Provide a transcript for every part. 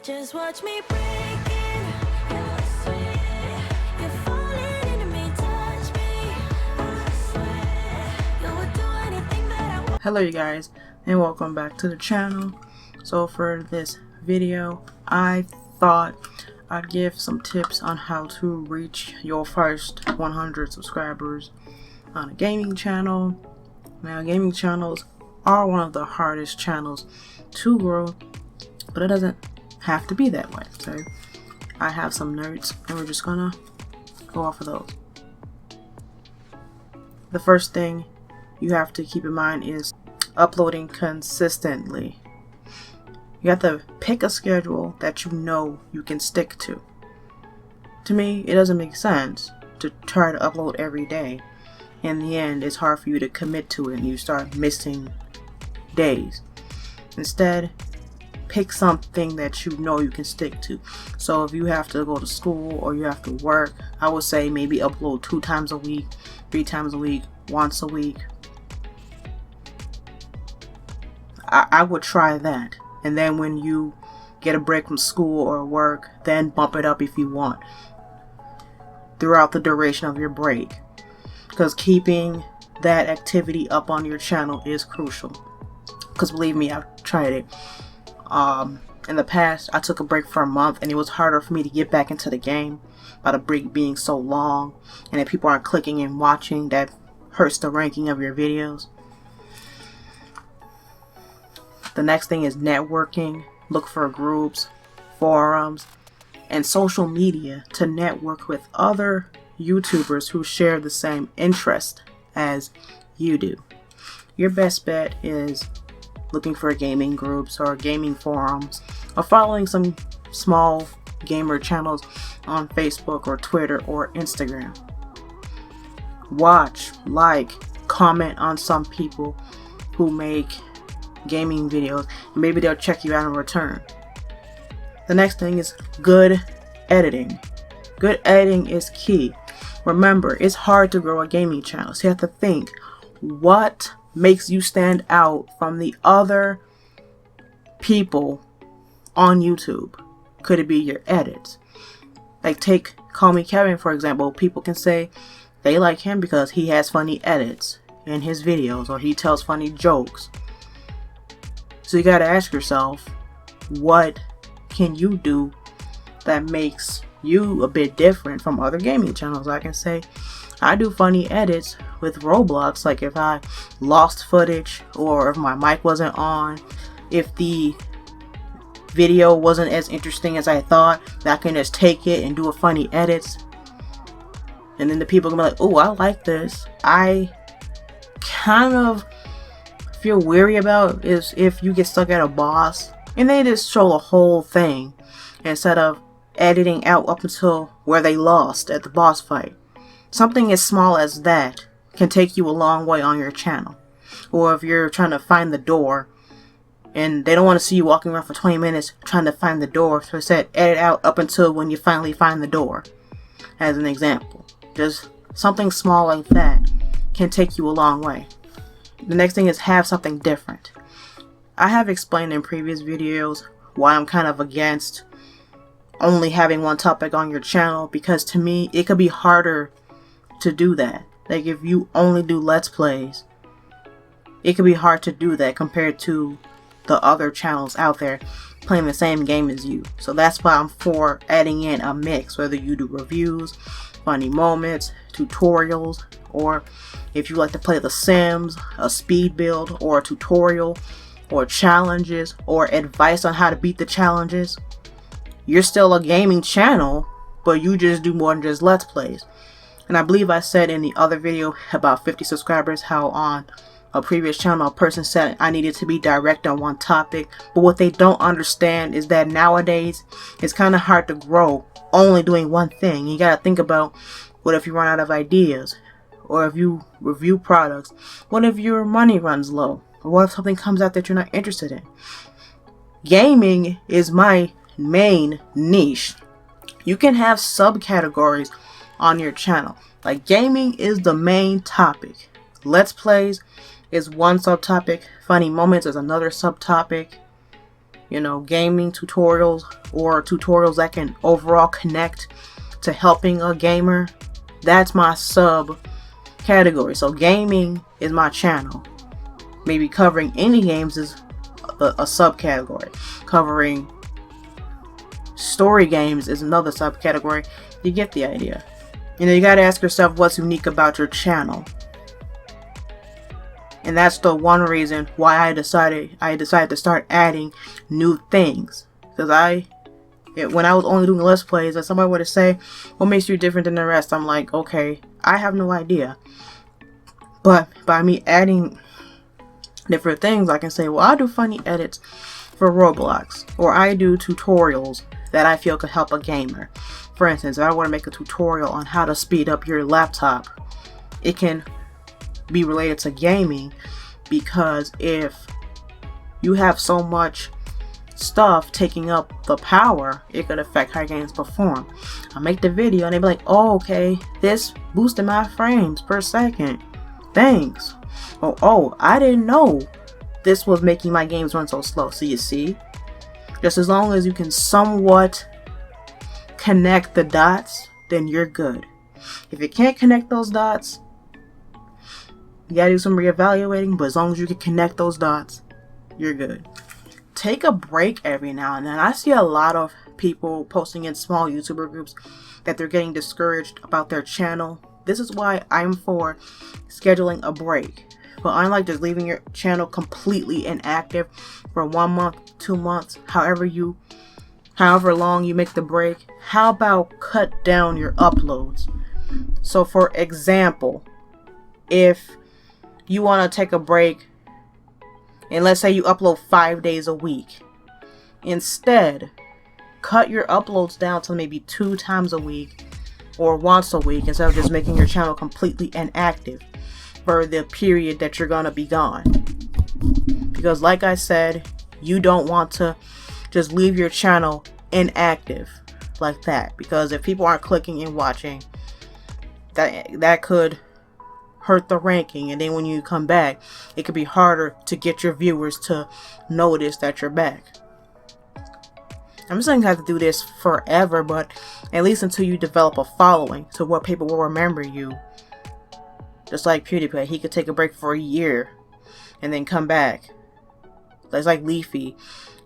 Just watch me break it. I swear. You're falling into me, touch me. I swear. You would do anything that I want. Hello you guys, and welcome back to the channel. So for this video, I thought I'd give some tips on how to reach your first 100 subscribers on a gaming channel. Now, gaming channels are one of the hardest channels to grow, but it doesn't have to be that way. So I have some notes and we're just gonna go off of those. The first thing you have to keep in mind is uploading consistently. You have to pick a schedule that you know you can stick to. To me, it doesn't make sense to try to upload every day. In the end, it's hard for you to commit to it and you start missing days. Instead, pick something that you know you can stick to. So if you have to go to school or you have to work, I would say maybe upload 2 times a week, 3 times a week, once a week. I would try that. And then when you get a break from school or work, then bump it up if you want throughout the duration of your break. Because keeping that activity up on your channel is crucial. Because believe me, I've tried it. In the past, I took a break for a month and it was harder for me to get back into the game by the break being so long, and if people aren't clicking and watching, that hurts the ranking of your videos. The next thing is networking. Look for groups, forums, and social media to network with other YouTubers who share the same interest as you do. Your best bet is looking for gaming groups or gaming forums, or following some small gamer channels on Facebook or Twitter or Instagram. Watch, like, comment on some people who make gaming videos, and maybe they'll check you out in return. The next thing is good editing. Good editing is key. Remember, it's hard to grow a gaming channel, so you have to think, what makes you stand out from the other people on YouTube? Could it be your edits? Like, take Call Me Kevin for example. People can say they like him because he has funny edits in his videos, or he tells funny jokes. So you gotta ask yourself, what can you do that makes you a bit different from other gaming channels? I can say I do funny edits with Roblox, like if I lost footage or if my mic wasn't on, if the video wasn't as interesting as I thought, I can just take it and do a funny edits, and then the people can be like, oh, I like this. I kind of feel weary about is if you get stuck at a boss and they just show the whole thing instead of editing out up until where they lost at the boss fight. Something as small as that can take you a long way on your channel. Or if you're trying to find the door and they don't want to see you walking around for 20 minutes trying to find the door, so instead edit out up until when you finally find the door, as an example. Just something small like that can take you a long way. The next thing is have something different. I have explained in previous videos why I'm kind of against only having one topic on your channel, because to me it could be harder to do that. Like if you only do Let's Plays, it could be hard to do that compared to the other channels out there playing the same game as you. So that's why I'm for adding in a mix, whether you do reviews, funny moments, tutorials, or if you like to play The Sims, a speed build or a tutorial, or challenges, or advice on how to beat the challenges. You're still a gaming channel, but you just do more than just Let's Plays. And I believe I said in the other video about 50 subscribers how on a previous channel a person said I needed to be direct on one topic. But what they don't understand is that nowadays it's kind of hard to grow only doing one thing. You gotta think about, what if you run out of ideas? Or if you review products? What if your money runs low? Or what if something comes out that you're not interested in? Gaming is my main niche. You can have subcategories on your channel. Like, gaming is the main topic. Let's Plays is one subtopic. Funny moments is another subtopic. gaming tutorials or tutorials that can overall connect to helping a gamer, that's my sub category. So gaming is my channel. Maybe covering indie games is a subcategory. Covering story games is another subcategory. You get the idea. You gotta ask yourself what's unique about your channel. And that's the one reason why I decided to start adding new things. Because when I was only doing Let's Plays, and somebody would say, what makes you different than the rest? I'm like, okay, I have no idea. But by me adding different things, I can say, well, I do funny edits for Roblox, or I do tutorials that I feel could help a gamer. For instance, if I want to make a tutorial on how to speed up your laptop, it can be related to gaming, because if you have so much stuff taking up the power, it could affect how games perform. I make the video and they be like, oh, okay, this boosted my frames per second, thanks. Oh, I didn't know this was making my games run so slow. So you see, just as long as you can somewhat connect the dots, then you're good. If you can't connect those dots, you gotta do some reevaluating, but as long as you can connect those dots, you're good. Take a break every now and then. I see a lot of people posting in small YouTuber groups that they're getting discouraged about their channel. This is why I'm for scheduling a break. But unlike just leaving your channel completely inactive for 1 month, 2 months, however long you make the break, how about cut down your uploads? So for example, if you want to take a break and let's say you upload 5 days a week, instead cut your uploads down to maybe 2 times a week or once a week, instead of just making your channel completely inactive for the period that you're gonna be gone. Because like I said, you don't want to just leave your channel inactive like that, because if people aren't clicking and watching, that could hurt the ranking, and then when you come back, it could be harder to get your viewers to notice that you're back. I'm just saying you have to do this forever, but at least until you develop a following, so where people will remember you. Just like PewDiePie, he could take a break for a year and then come back. It's like Leafy,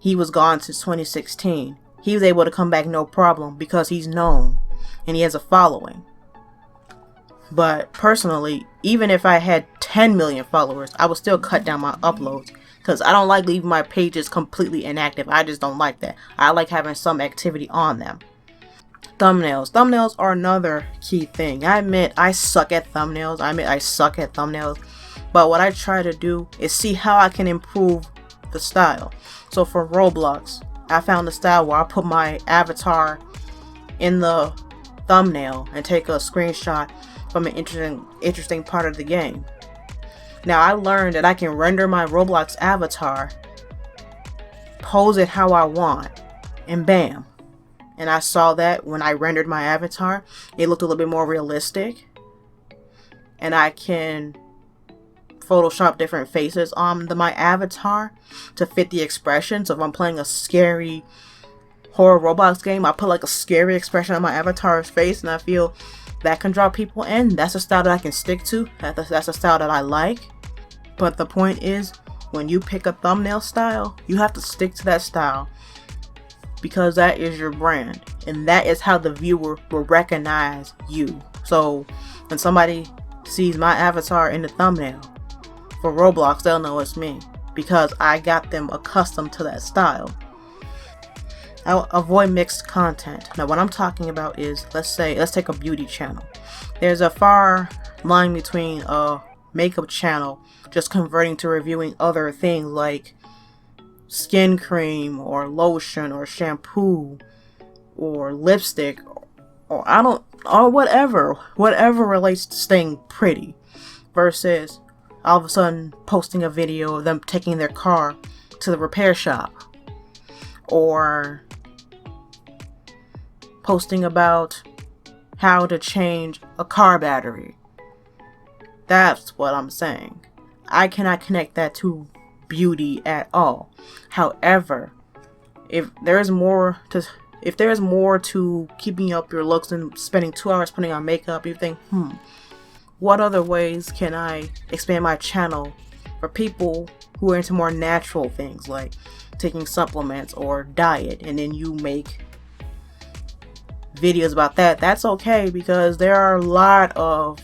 he was gone since 2016. He was able to come back no problem because he's known and he has a following. But personally, even if I had 10 million followers, I would still cut down my uploads, because I don't like leaving my pages completely inactive. I just don't like that. I like having some activity on them. Thumbnails. Thumbnails are another key thing. I admit I suck at thumbnails. But what I try to do is see how I can improve the style. So for Roblox, I found a style where I put my avatar in the thumbnail and take a screenshot from an interesting part of the game. Now I learned that I can render my Roblox avatar, pose it how I want, and bam. And I saw that when I rendered my avatar, it looked a little bit more realistic. And I can Photoshop different faces on my avatar to fit the expression. So if I'm playing a scary horror Roblox game, I put like a scary expression on my avatar's face, and I feel that can draw people in. That's a style that I can stick to. That's a style that I like. But the point is, when you pick a thumbnail style, you have to stick to that style, because that is your brand, and that is how the viewer will recognize you. So when somebody sees my avatar in the thumbnail for Roblox, they'll know it's me, because I got them accustomed to that style. I'll avoid mixed content. Now what I'm talking about is, let's take a beauty channel. There's a far line between a makeup channel just converting to reviewing other things like skin cream or lotion or shampoo or lipstick or whatever relates to staying pretty, versus all of a sudden posting a video of them taking their car to the repair shop, or posting about how to change a car battery. That's what I'm saying. I cannot connect that to beauty at all. However, if there is more to keeping up your looks than spending 2 hours putting on makeup, you think, what other ways can I expand my channel for people who are into more natural things like taking supplements or diet, and then you make videos about that. That's okay, because there are a lot of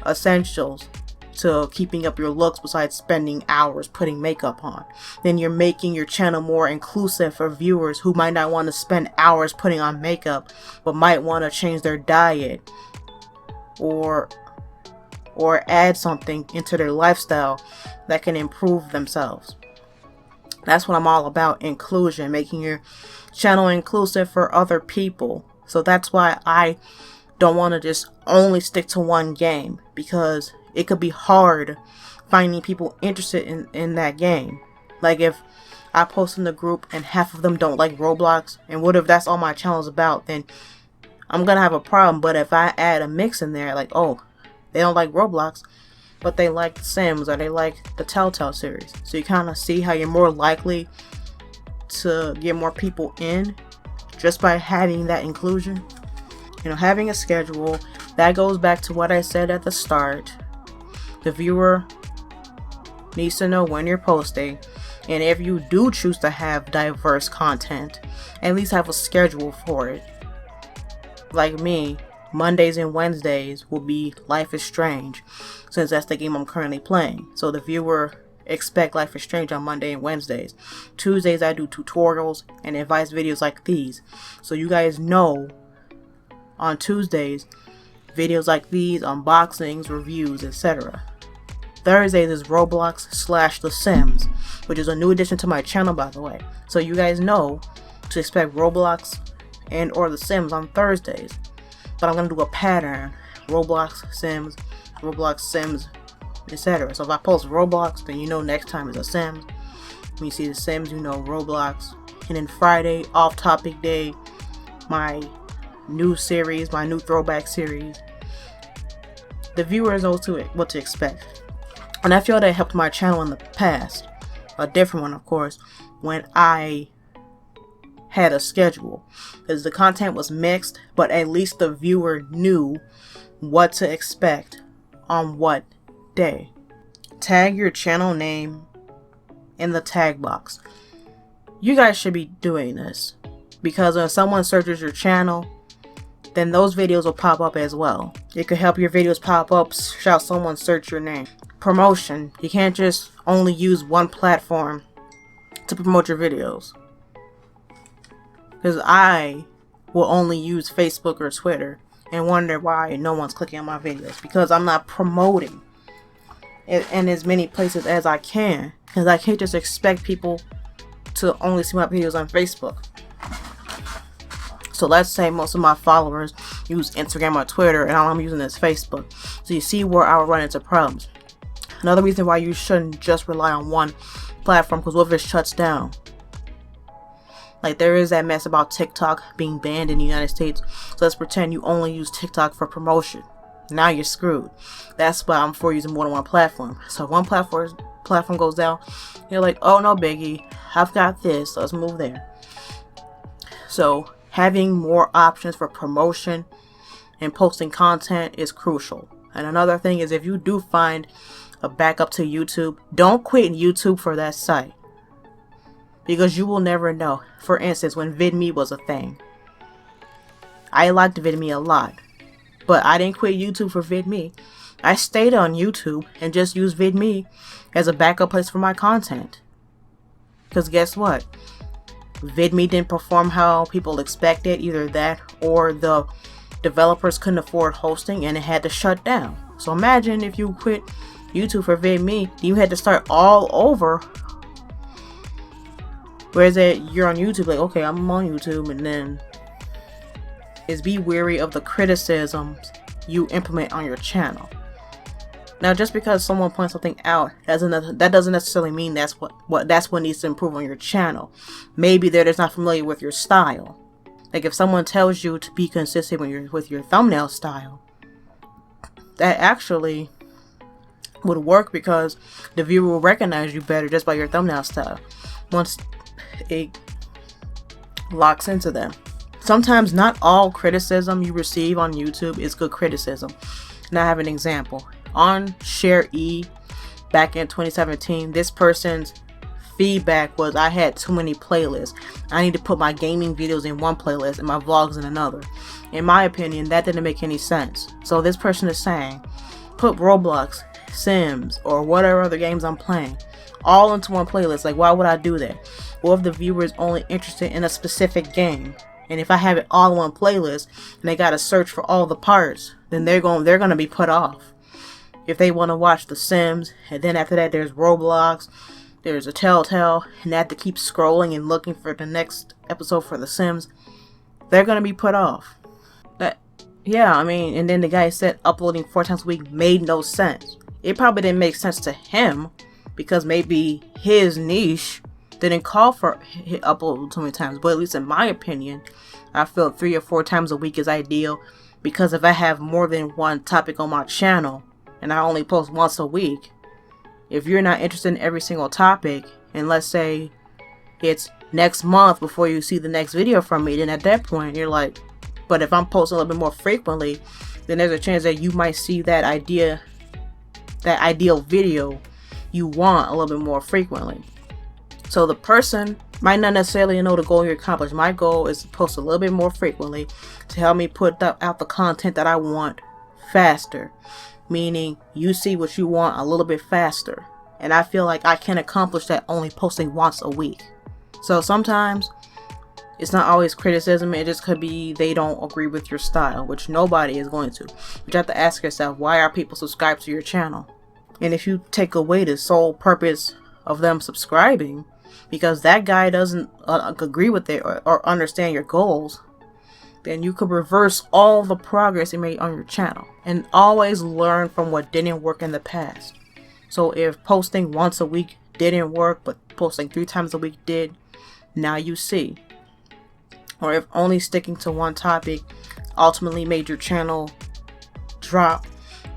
essentials to keeping up your looks besides spending hours putting makeup on. Then you're making your channel more inclusive for viewers who might not want to spend hours putting on makeup but might want to change their diet or add something into their lifestyle that can improve themselves. That's what I'm all about, inclusion, making your channel inclusive for other people. So that's why I don't want to just only stick to one game, because it could be hard finding people interested in that game. Like if I post in the group and half of them don't like Roblox, and what if that's all my channel's about, then I'm gonna have a problem. But if I add a mix in there, like, oh, they don't like Roblox, but they like The Sims or they like the Telltale series. So you kind of see how you're more likely to get more people in just by having that inclusion. Having a schedule, that goes back to what I said at the start. The viewer needs to know when you're posting, and if you do choose to have diverse content, at least have a schedule for it. Like me, Mondays and Wednesdays will be Life is Strange, since that's the game I'm currently playing. So the viewer expect Life is Strange on Monday and Wednesdays. Tuesdays I do tutorials and advice videos like these. So you guys know on Tuesdays, videos like these, unboxings, reviews, etc. Thursdays is Roblox / The Sims, which is a new addition to my channel, by the way. So you guys know to expect Roblox and or The Sims on Thursdays. But I'm going to do a pattern. Roblox, Sims, etc. So if I post Roblox, then you know next time is a Sims. When you see The Sims, you know Roblox. And then Friday, off-topic day, my new series, my new throwback series. The viewers know what to expect. And I feel that helped my channel in the past. A different one, of course, when I had a schedule. Because the content was mixed, but at least the viewer knew what to expect on what day. Tag your channel name in the tag box. You guys should be doing this, because when someone searches your channel, then those videos will pop up as well. It could help your videos pop up shout someone search your name. Promotion. You can't just only use one platform to promote your videos. Because I will only use Facebook or Twitter and wonder why no one's clicking on my videos. Because I'm not promoting it in as many places as I can. Because I can't just expect people to only see my videos on Facebook. So let's say most of my followers use Instagram or Twitter, and all I'm using is Facebook. So you see where I will run into problems. Another reason why you shouldn't just rely on one platform, because what if it shuts down? Like there is that mess about TikTok being banned in the United States. So let's pretend you only use TikTok for promotion. Now you're screwed. That's why I'm for using more than one platform. So if one platform goes down, you're like, oh no biggie, I've got this, let's move there. So having more options for promotion and posting content is crucial. And another thing is, if you do find a backup to YouTube, don't quit YouTube for that site, because you will never know. For instance, when VidMe was a thing, I liked VidMe a lot, but I didn't quit YouTube for VidMe. I stayed on YouTube and just used VidMe as a backup place for my content. Because guess what? VidMe didn't perform how people expected. Either that or the developers couldn't afford hosting and it had to shut down. So imagine if you quit YouTube for VidMe, you had to start all over. Whereas you're on YouTube, like, okay, I'm on YouTube, and then is be wary of the criticisms you implement on your channel. Now, just because someone points something out, that doesn't necessarily mean that's what needs to improve on your channel. Maybe they're just not familiar with your style. Like if someone tells you to be consistent with your thumbnail style, that actually would work, because the viewer will recognize you better just by your thumbnail style. Once it locks into them. Sometimes not all criticism you receive on YouTube is good criticism. And I have an example. On Share E back in 2017, this person's feedback was I had too many playlists. I need to put my gaming videos in one playlist and my vlogs in another. In my opinion, that didn't make any sense. So this person is saying, put Roblox, Sims, or whatever other games I'm playing all into one playlist. Like, why would I do that? Well, if the viewer is only interested in a specific game, and if I have it all in one playlist and they gotta search for all the parts, then they're gonna be put off. If they want to watch The Sims, and then after that there's Roblox, there's a Telltale, and they have to keep scrolling and looking for the next episode for The Sims, they're gonna be put off. Yeah, I mean, and then the guy said uploading 4 times a week made no sense. It probably didn't make sense to him because maybe his niche didn't call for upload too many times. But at least in my opinion, I feel 3 or 4 times a week is ideal, because if I have more than one topic on my channel and I only post once a week, if you're not interested in every single topic, and let's say it's next month before you see the next video from me, then at that point you're like, but if I'm posting a little bit more frequently, then there's a chance that you might see that ideal video you want a little bit more frequently. So the person might not necessarily know the goal you accomplish. My goal is to post a little bit more frequently to help me put out the content that I want faster. Meaning you see what you want a little bit faster. And I feel like I can accomplish that only posting once a week. So sometimes it's not always criticism. It just could be they don't agree with your style, which nobody is going to. But you have to ask yourself, why are people subscribed to your channel? And if you take away the sole purpose of them subscribing, because that guy doesn't agree with it or understand your goals, then you could reverse all the progress you made on your channel. And always learn from what didn't work in the past. So if posting once a week didn't work, but posting 3 times a week did, now you see. Or if only sticking to one topic ultimately made your channel drop,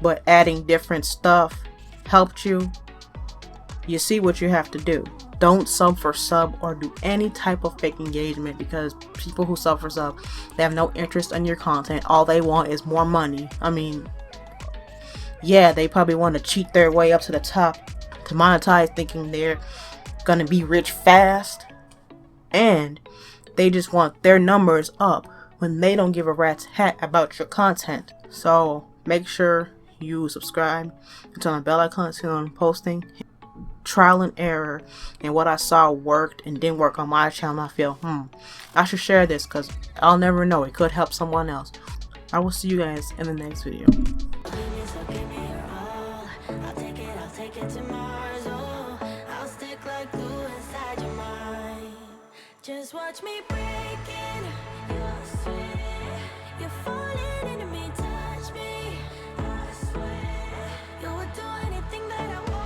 but adding different stuff helped you, you see what you have to do. Don't sub for sub or do any type of fake engagement, because people who sub for sub, they have no interest in your content. All they want is more money. I mean, yeah, they probably want to cheat their way up to the top to monetize, thinking they're gonna be rich fast, and they just want their numbers up when they don't give a rat's hat about your content. So make sure you subscribe and turn on the bell icon so I'm posting. Trial and error, and what I saw worked and didn't work on my channel. I feel I should share this because I'll never know, it could help someone else. I will see you guys in the next video. Just watch me break it.